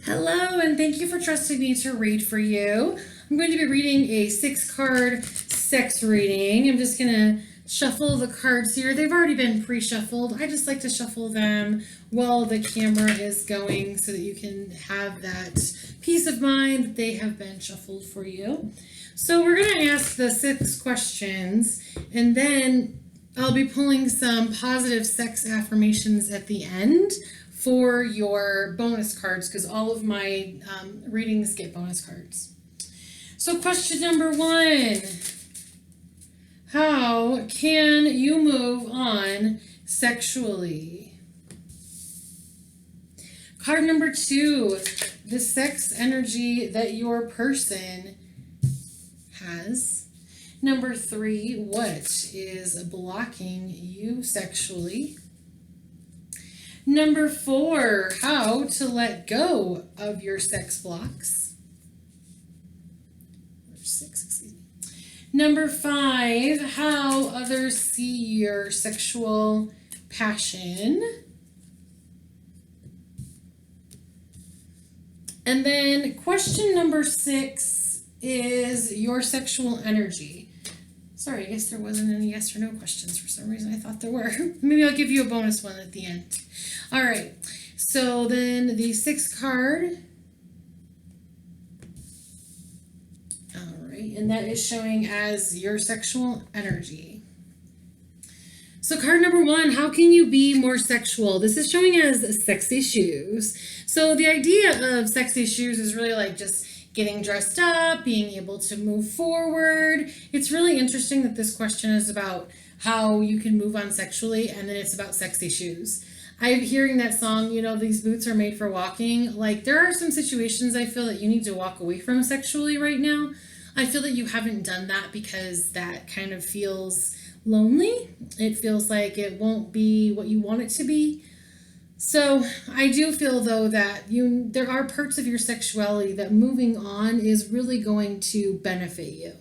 Hello, and thank you for trusting me to read for you. I'm going to be reading a 6-card sex reading. I'm just going to shuffle the cards here. They've already been pre-shuffled. I just like to shuffle them while the camera is going so that you can have that peace of mind that they have been shuffled for you. So we're going to ask the 6 questions, and then I'll be pulling some positive sex affirmations at the end for your bonus cards, because all of my readings get bonus cards. So question number 1, how can you move on sexually? Card number 2, the sex energy that your person has. Number 3, what is blocking you sexually? Number 4, how to let go of your sex blocks. Number 6, excuse me. Number 5, how others see your sexual passion. And then question number 6 is your sexual energy. Sorry, I guess there wasn't any yes or no questions for some reason. I thought there were. Maybe I'll give you a bonus one at the end. All right, so then the 6th card. All right, and that is showing as your sexual energy. So card number 1, how can you be more sexual? This is showing as sex issues. So the idea of sex issues is really like just getting dressed up, being able to move forward. It's really interesting that this question is about how you can move on sexually, and then it's about sex issues. I'm hearing that song, these boots are made for walking. Like, there are some situations I feel that you need to walk away from sexually right now. I feel that you haven't done that because that kind of feels lonely. It feels like it won't be what you want it to be. So I do feel, though, that there are parts of your sexuality that moving on is really going to benefit you.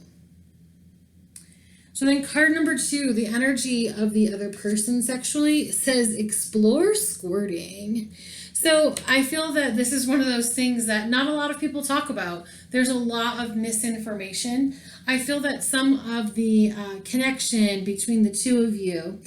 So then card number 2, the energy of the other person sexually, says explore squirting. So I feel that this is one of those things that not a lot of people talk about. There's a lot of misinformation. I feel that some of the connection between the two of you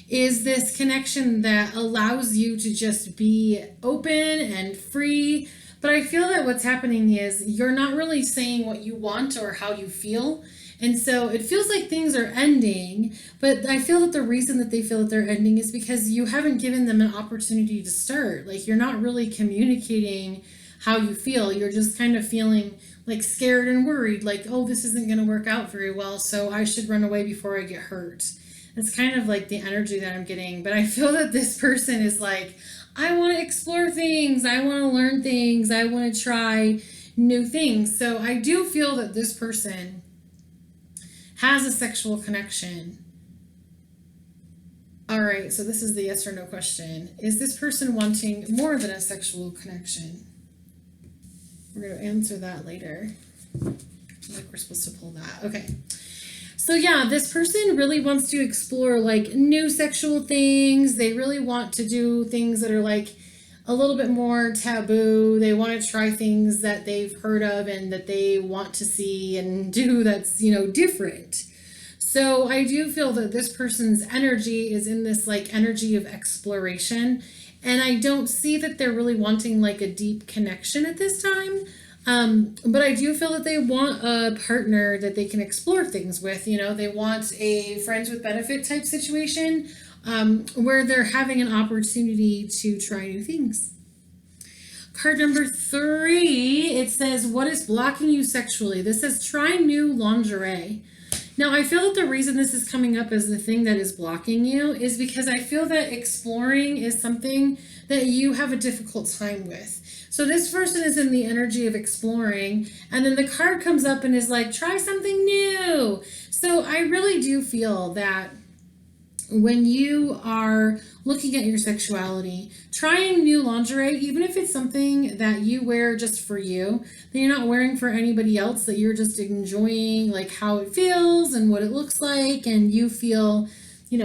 is this connection that allows you to just be open and free. But I feel that what's happening is you're not really saying what you want or how you feel. And so it feels like things are ending, but I feel that the reason that they feel that they're ending is because you haven't given them an opportunity to start. Like, you're not really communicating how you feel. You're just kind of feeling like scared and worried, like, oh, this isn't going to work out very well, so I should run away before I get hurt. It's kind of like the energy that I'm getting. But I feel that this person is like, I want to explore things. I want to learn things. I want to try new things. So I do feel that this person has a sexual connection. All right, so this is the yes or no question. Is this person wanting more than a sexual connection? We're going to answer that later. Like we're supposed to pull that. Okay. So yeah, this person really wants to explore like new sexual things. They really want to do things that are like a little bit more taboo. They want to try things that they've heard of and that they want to see and do that's, different. So I do feel that this person's energy is in this like energy of exploration. And I don't see that they're really wanting like a deep connection at this time. But I do feel that they want a partner that they can explore things with. They want a friends with benefit type situation where they're having an opportunity to try new things. Card number 3, it says, what is blocking you sexually? This says, try new lingerie. Now, I feel that the reason this is coming up as the thing that is blocking you is because I feel that exploring is something that you have a difficult time with. So this person is in the energy of exploring, and then the card comes up and is like, try something new. So I really do feel that when you are looking at your sexuality, trying new lingerie, even if it's something that you wear just for you, that you're not wearing for anybody else, that you're just enjoying like how it feels and what it looks like, and you feel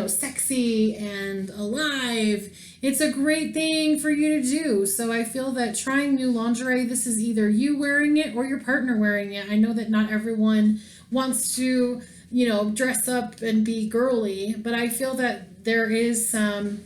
sexy and alive, it's a great thing for you to do. So I feel that trying new lingerie, this is either you wearing it or your partner wearing it. I know that not everyone wants to, dress up and be girly, but I feel that there is some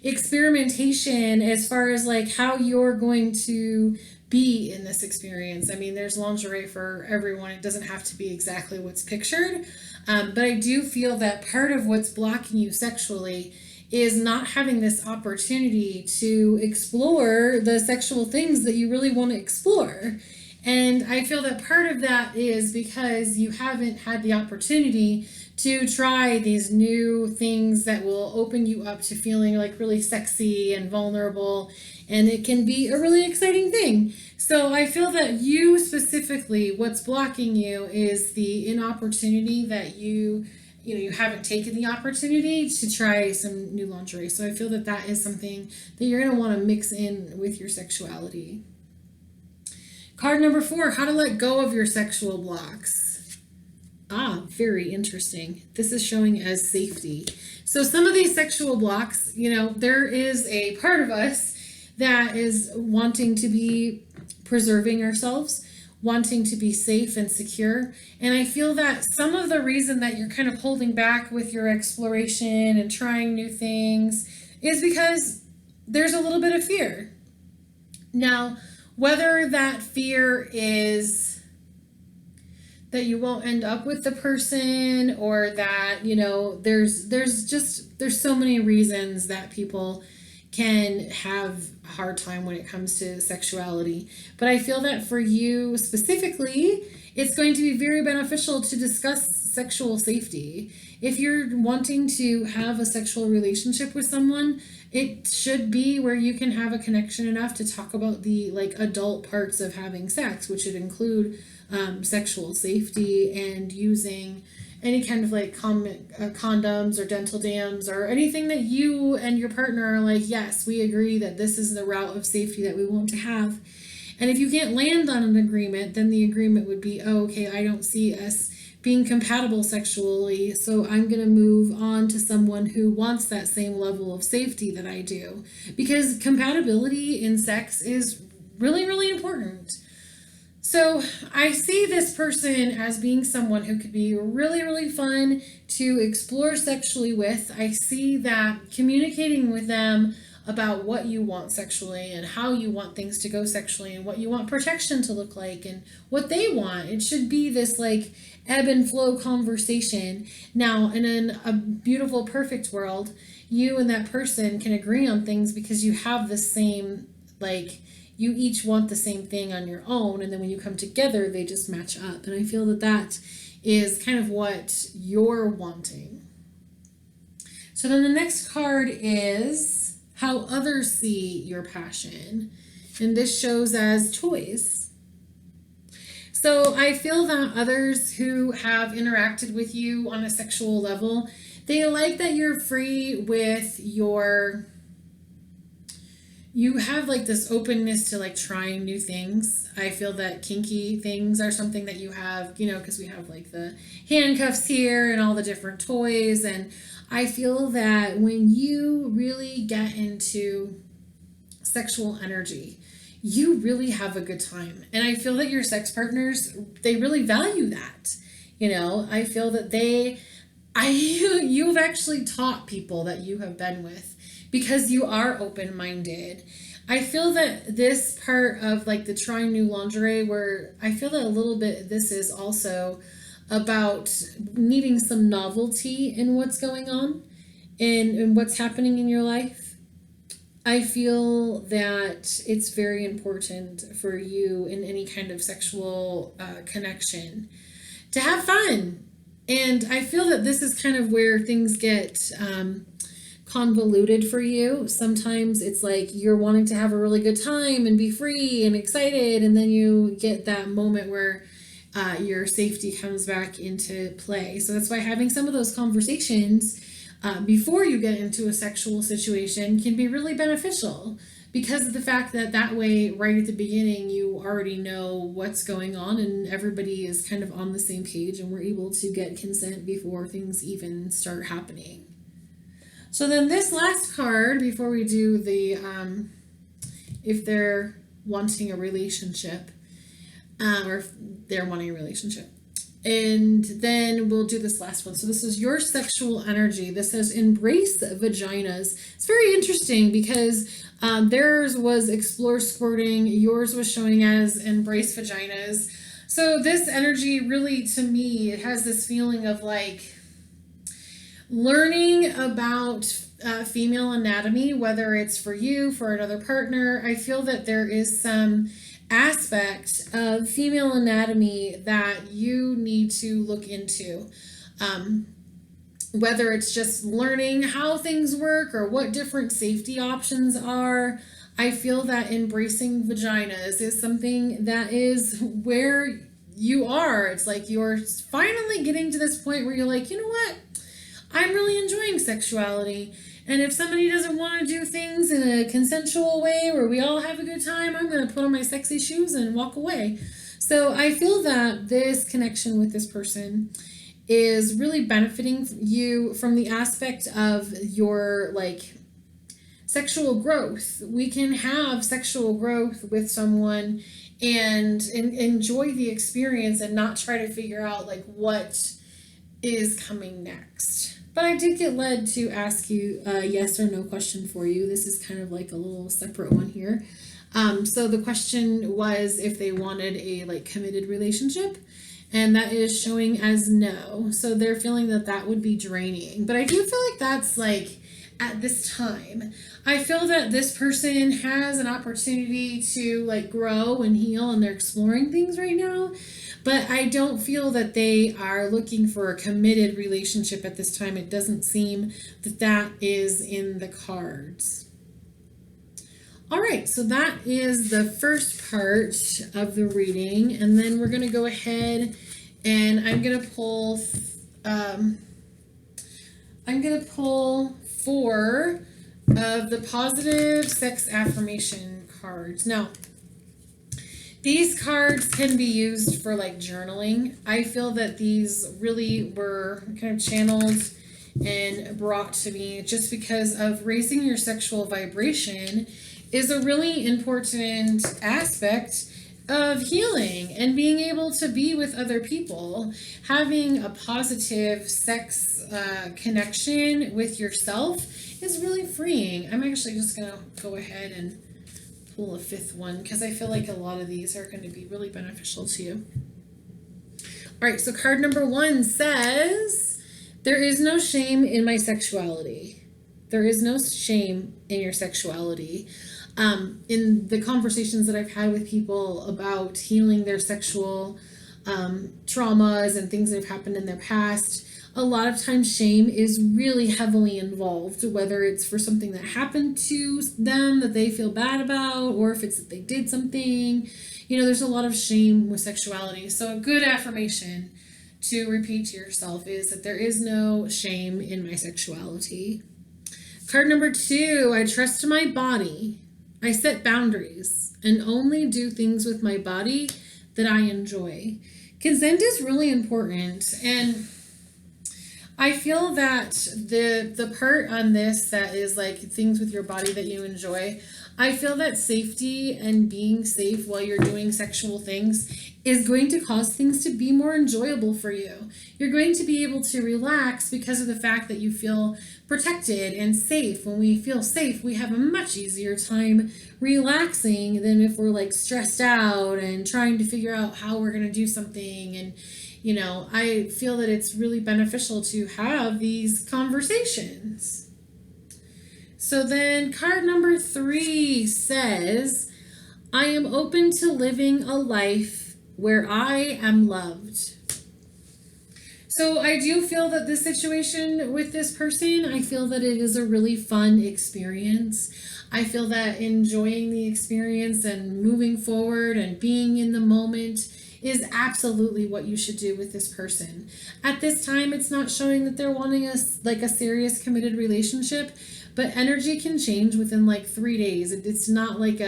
experimentation as far as like how you're going to be in this experience. I mean, there's lingerie for everyone. It doesn't have to be exactly what's pictured. But I do feel that part of what's blocking you sexually is not having this opportunity to explore the sexual things that you really want to explore. And I feel that part of that is because you haven't had the opportunity to try these new things that will open you up to feeling like really sexy and vulnerable. And it can be a really exciting thing. So I feel that you specifically, what's blocking you is the inopportunity that you haven't taken the opportunity to try some new lingerie. So I feel that that is something that you're going to want to mix in with your sexuality. Card number 4, how to let go of your sexual blocks. Very interesting. This is showing as safety. So some of these sexual blocks, there is a part of us that is wanting to be preserving ourselves, wanting to be safe and secure. And I feel that some of the reason that you're kind of holding back with your exploration and trying new things is because there's a little bit of fear. Now, whether that fear is that you won't end up with the person, or that, there's so many reasons that people can have a hard time when it comes to sexuality. But I feel that for you specifically, it's going to be very beneficial to discuss sexual safety. If you're wanting to have a sexual relationship with someone, it should be where you can have a connection enough to talk about the adult parts of having sex, which would include sexual safety and using any kind of condoms or dental dams or anything that you and your partner are like, yes, we agree that this is the route of safety that we want to have. And if you can't land on an agreement, then the agreement would be, okay, I don't see us being compatible sexually, so I'm going to move on to someone who wants that same level of safety that I do. Because compatibility in sex is really, really important. So I see this person as being someone who could be really, really fun to explore sexually with. I see that communicating with them about what you want sexually and how you want things to go sexually and what you want protection to look like and what they want. It should be this ebb and flow conversation. Now, in a beautiful, perfect world, you and that person can agree on things because you have the same, you each want the same thing on your own, and then when you come together, they just match up. And I feel that that is kind of what you're wanting. So then the next card is how others see your passion. And this shows as toys. So I feel that others who have interacted with you on a sexual level, they like that you're free with you have this openness to trying new things. I feel that kinky things are something that you have, because we have the handcuffs here and all the different toys. And I feel that when you really get into sexual energy, you really have a good time. And I feel that your sex partners, they really value that. I feel that you've actually taught people that you have been with because you are open-minded. I feel that this part of the trying new lingerie, where I feel that a little bit this is also about needing some novelty in what's going on and what's happening in your life. I feel that it's very important for you in any kind of sexual connection to have fun. And I feel that this is kind of where things get convoluted for you. Sometimes it's you're wanting to have a really good time and be free and excited, and then you get that moment where your safety comes back into play. So that's why having some of those conversations before you get into a sexual situation can be really beneficial. because of the fact that that way, right at the beginning, you already know what's going on and everybody is kind of on the same page and we're able to get consent before things even start happening. So then this last card, before we do the, if they're wanting a relationship, or if they're wanting a relationship. And then we'll do this last one. So this is your sexual energy. This says embrace vaginas. It's very interesting because theirs was explore squirting. Yours was showing as embrace vaginas. So this energy really, to me, it has this feeling of like learning about female anatomy, whether it's for you, for another partner. I feel that there is some aspect of female anatomy that you need to look into. Whether it's just learning how things work or what different safety options are, I feel that embracing vaginas is something that is where you are. It's like you're finally getting to this point where you're like, you know what? I'm really enjoying sexuality. And if somebody doesn't want to do things in a consensual way where we all have a good time, I'm going to put on my sexy shoes and walk away. So I feel that this connection with this person is really benefiting you from the aspect of your like sexual growth. We can have sexual growth with someone and enjoy the experience and not try to figure out like what is coming next. But I did get led to ask you a yes or no question for you. This is kind of like a little separate one here. So the question was if they wanted a like committed relationship, and that is showing as no. So they're feeling that that would be draining. But I do feel like that's like at this time. I feel that this person has an opportunity to like grow and heal, and they're exploring things right now. But I don't feel that they are looking for a committed relationship at this time. It doesn't seem that that is in the cards. All right, so that is the first part of the reading. And then we're going to go ahead and I'm going to pull 4 of the positive sex affirmation cards. Now, these cards can be used for like journaling. I feel that these really were kind of channeled and brought to me just because of raising your sexual vibration is a really important aspect of healing and being able to be with other people. Having a positive sex connection with yourself is really freeing. I'm actually just going to go ahead and pull a 5th one because I feel like a lot of these are going to be really beneficial to you. All right, so card number 1 says, there is no shame in my sexuality. There is no shame in your sexuality. In the conversations that I've had with people about healing their sexual traumas and things that have happened in their past, a lot of times shame is really heavily involved, whether it's for something that happened to them that they feel bad about, or if it's that they did something. You know, there's a lot of shame with sexuality. So a good affirmation to repeat to yourself is that there is no shame in my sexuality. Card number 2, I trust my body. I set boundaries and only do things with my body that I enjoy. Consent is really important, and I feel that the part on this that is like things with your body that you enjoy, I feel that safety and being safe while you're doing sexual things is going to cause things to be more enjoyable for you. You're going to be able to relax because of the fact that you feel protected and safe. When we feel safe, we have a much easier time relaxing than if we're like stressed out and trying to figure out how we're going to do something. And you know, I feel that it's really beneficial to have these conversations. So then card number 3 says, I am open to living a life where I am loved. So I do feel that this situation with this person, I feel that it is a really fun experience. I feel that enjoying the experience and moving forward and being in the moment is absolutely what you should do with this person. At this time, it's not showing that they're wanting a serious committed relationship, but energy can change within like 3 days. It's not like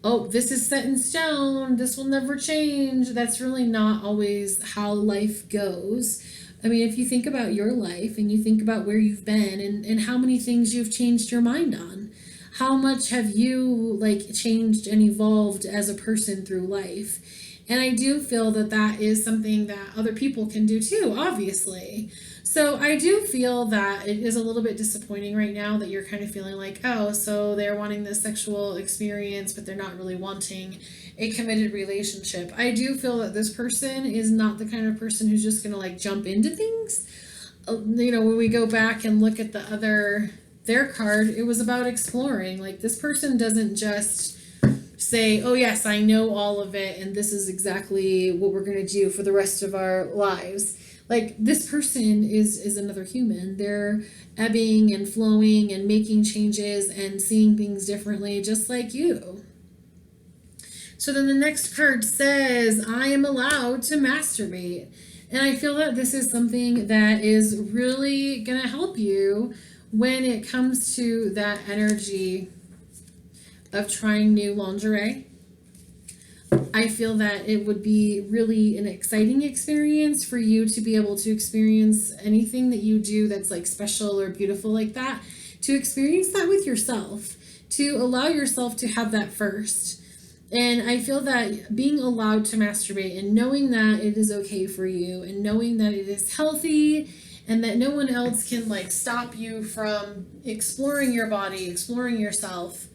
oh, this is set in stone, this will never change. That's really not always how life goes. I mean, if you think about your life and you think about where you've been and how many things you've changed your mind on, how much have you like changed and evolved as a person through life? And I do feel that that is something that other people can do too, obviously. So I do feel that it is a little bit disappointing right now that you're kind of feeling like, oh, so they're wanting this sexual experience, but they're not really wanting a committed relationship. I do feel that this person is not the kind of person who's just going to like jump into things. When we go back and look at their card, it was about exploring. Like, this person doesn't just say, oh yes, I know all of it and this is exactly what we're going to do for the rest of our lives. Like, this person is another human. They're ebbing and flowing and making changes and seeing things differently, just like you. So then the next card says, I am allowed to masturbate. And I feel that this is something that is really going to help you when it comes to that energy of trying new lingerie. I feel that it would be really an exciting experience for you to be able to experience anything that you do that's like special or beautiful like that, to experience that with yourself, to allow yourself to have that first. And I feel that being allowed to masturbate and knowing that it is okay for you and knowing that it is healthy and that no one else can like stop you from exploring your body, exploring yourself,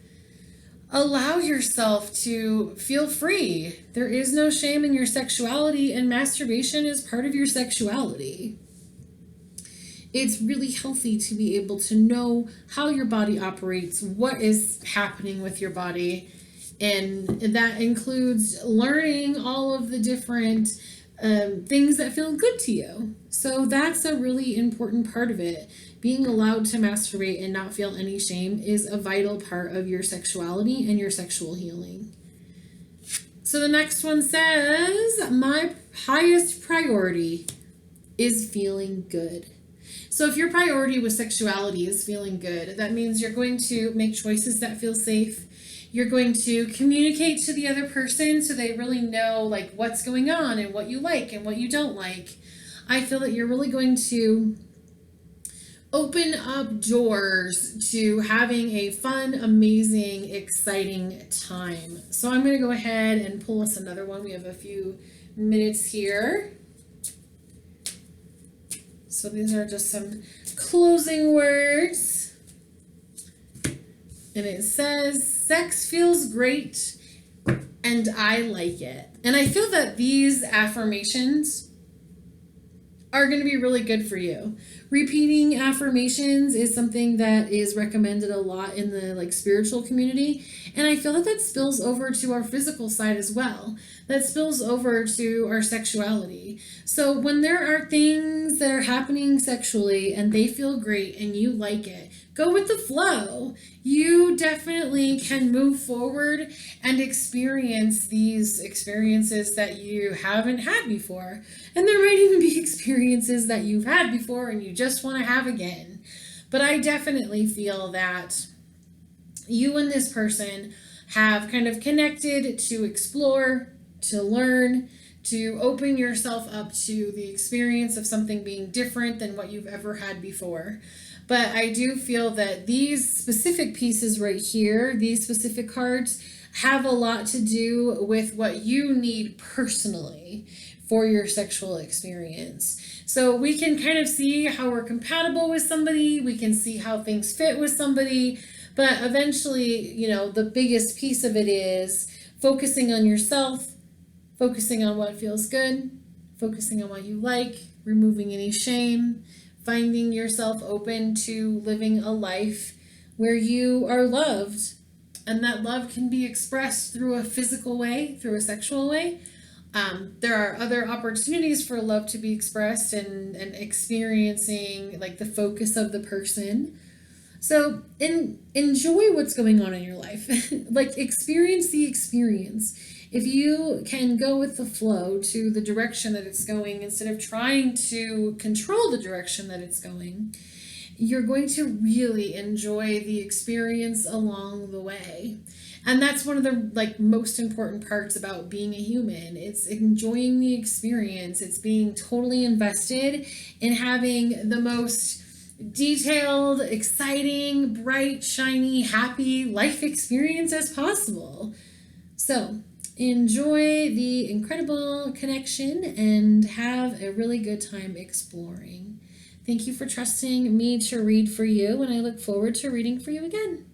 allow yourself to feel free. There is no shame in your sexuality, and masturbation is part of your sexuality. It's really healthy to be able to know how your body operates, what is happening with your body, and that includes learning all of the different things that feel good to you. So that's a really important part of it. Being allowed to masturbate and not feel any shame is a vital part of your sexuality and your sexual healing. So the next one says, my highest priority is feeling good. So if your priority with sexuality is feeling good, that means you're going to make choices that feel safe. You're going to communicate to the other person so they really know like what's going on and what you like and what you don't like. I feel that you're really going to open up doors to having a fun, amazing, exciting time. So I'm going to go ahead and pull us another one. We have a few minutes here. So these are just some closing words. And it says, sex feels great and I like it. And I feel that these affirmations are going to be really good for you. Repeating affirmations is something that is recommended a lot in the like spiritual community. And I feel that that spills over to our physical side as well. That spills over to our sexuality. So when there are things that are happening sexually and they feel great and you like it, go with the flow. You definitely can move forward and experience these experiences that you haven't had before. And there might even be experiences that you've had before and you just want to have again. But I definitely feel that you and this person have kind of connected to explore, to learn, to open yourself up to the experience of something being different than what you've ever had before. But I do feel that these specific pieces right here, these specific cards, have a lot to do with what you need personally for your sexual experience. So we can kind of see how we're compatible with somebody, we can see how things fit with somebody, but eventually, you know, the biggest piece of it is focusing on yourself, focusing on what feels good, focusing on what you like, removing any shame, finding yourself open to living a life where you are loved. And that love can be expressed through a physical way, through a sexual way. There are other opportunities for love to be expressed and experiencing like the focus of the person. So enjoy what's going on in your life. Like, experience the experience. If you can go with the flow to the direction that it's going instead of trying to control the direction that it's going, you're going to really enjoy the experience along the way. And that's one of the most important parts about being a human. It's enjoying the experience. It's being totally invested in having the most detailed, exciting, bright, shiny, happy life experience as possible. So enjoy the incredible connection and have a really good time exploring. Thank you for trusting me to read for you, and I look forward to reading for you again.